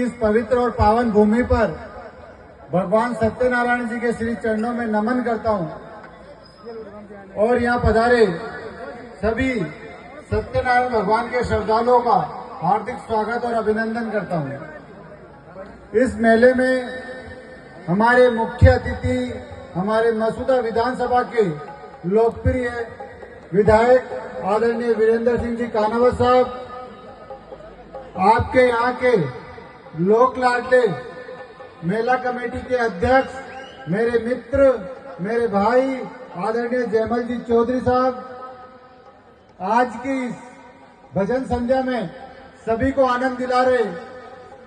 की इस पवित्र और पावन भूमि पर भगवान सत्यनारायण जी के श्री चरणों में नमन करता हूं और यहाँ पधारे सभी सत्यनारायण भगवान के श्रद्धालुओं का हार्दिक स्वागत और अभिनंदन करता हूं। इस मेले में हमारे मुख्य अतिथि हमारे मसूदा विधानसभा के लोकप्रिय विधायक आदरणीय वीरेंद्र सिंह जी कानावत साहब, आपके यहाँ के लोक लाडले मेला कमेटी के अध्यक्ष, मेरे मित्र, मेरे भाई आदरणीय जयमल जी चौधरी साहब, आज की इस भजन संध्या में सभी को आनंद दिला रहे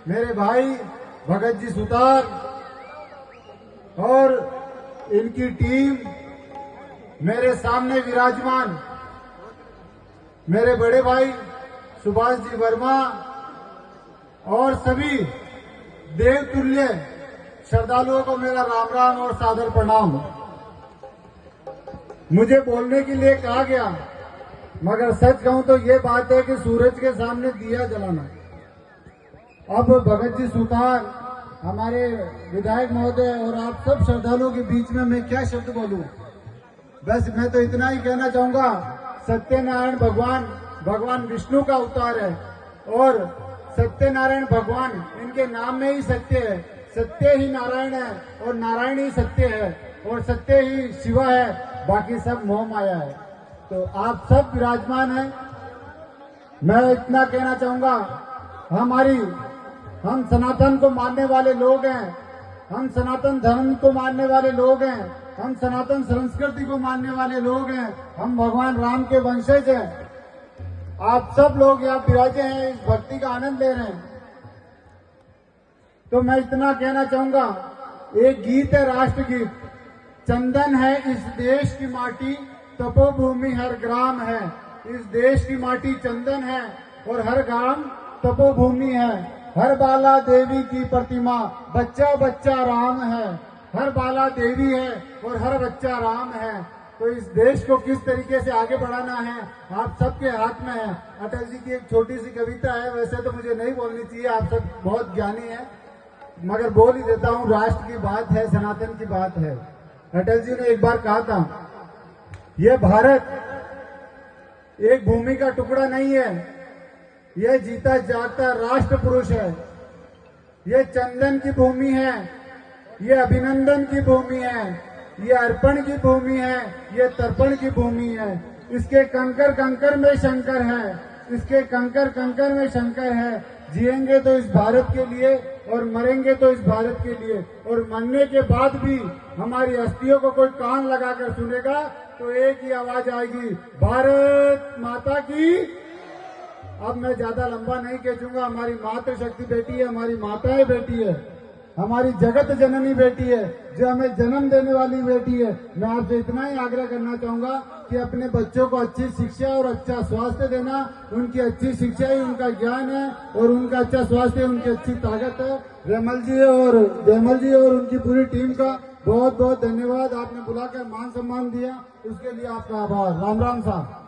मेरे भाई भगत जी सुतार और इनकी टीम, मेरे सामने विराजमान मेरे बड़े भाई सुभाष जी वर्मा और सभी देवतुल्य श्रद्धालुओं को मेरा राम राम और सादर प्रणाम। मुझे बोलने के लिए कहा गया, मगर सच कहूं तो ये बात है कि सूरज के सामने दिया जलाना। अब भगत जी सुतार, हमारे विधायक महोदय और आप सब श्रद्धालुओं के बीच में मैं क्या शब्द बोलूं। बस मैं तो इतना ही कहना चाहूंगा, सत्यनारायण भगवान विष्णु का अवतार है और सत्यनारायण भगवान, इनके नाम में ही सत्य है। सत्य ही नारायण है और नारायण ही सत्य है और सत्य ही शिवा है, बाकी सब मोह माया है। तो आप सब विराजमान हैं। मैं इतना कहना चाहूंगा, हम सनातन को मानने वाले लोग हैं, हम सनातन धर्म को मानने वाले लोग हैं, हम सनातन संस्कृति को मानने वाले लोग हैं, हम भगवान राम के वंशज हैं। आप सब लोग यहाँ विराजे हैं, इस भक्ति का आनंद ले रहे हैं। तो मैं इतना कहना चाहूंगा, एक गीत है राष्ट्रगीत, चंदन है इस देश की माटी, तपोभूमि हर ग्राम है। इस देश की माटी चंदन है और हर ग्राम तपोभूमि है। हर बाला देवी की प्रतिमा, बच्चा बच्चा राम है। हर बाला देवी है और हर बच्चा राम है। तो इस देश को किस तरीके से आगे बढ़ाना है, आप सबके हाथ में है। अटल जी की एक छोटी सी कविता है, वैसे तो मुझे नहीं बोलनी चाहिए, आप सब बहुत ज्ञानी हैं, मगर बोल ही देता हूँ। राष्ट्र की बात है, सनातन की बात है। अटल जी ने एक बार कहा था, यह भारत एक भूमि का टुकड़ा नहीं है, यह जीता जागता राष्ट्र पुरुष है। यह चंदन की भूमि है, यह अभिनंदन की भूमि है, यह अर्पण की भूमि है, यह तर्पण की भूमि है। इसके कंकर कंकर में शंकर है, इसके कंकर कंकर में शंकर है। जिएंगे तो इस भारत के लिए और मरेंगे तो इस भारत के लिए, और मरने के बाद भी हमारी अस्थियों को कोई कान लगाकर सुनेगा तो एक ही आवाज आएगी, भारत माता की। अब मैं ज्यादा लंबा नहीं खींचूंगा। हमारी मातृशक्ति बेटी है, हमारी माताएं बेटी है, हमारी जगत जननी बेटी है, जो हमें जन्म देने वाली बेटी है। मैं आपसे इतना ही आग्रह करना चाहूंगा कि अपने बच्चों को अच्छी शिक्षा और अच्छा स्वास्थ्य देना। उनकी अच्छी शिक्षा ही उनका ज्ञान है और उनका अच्छा स्वास्थ्य उनकी अच्छी ताकत है। जयमल जी और उनकी पूरी टीम का बहुत बहुत धन्यवाद। आपने बुलाकर मान सम्मान दिया, उसके लिए आपका आभार। राम राम साहब।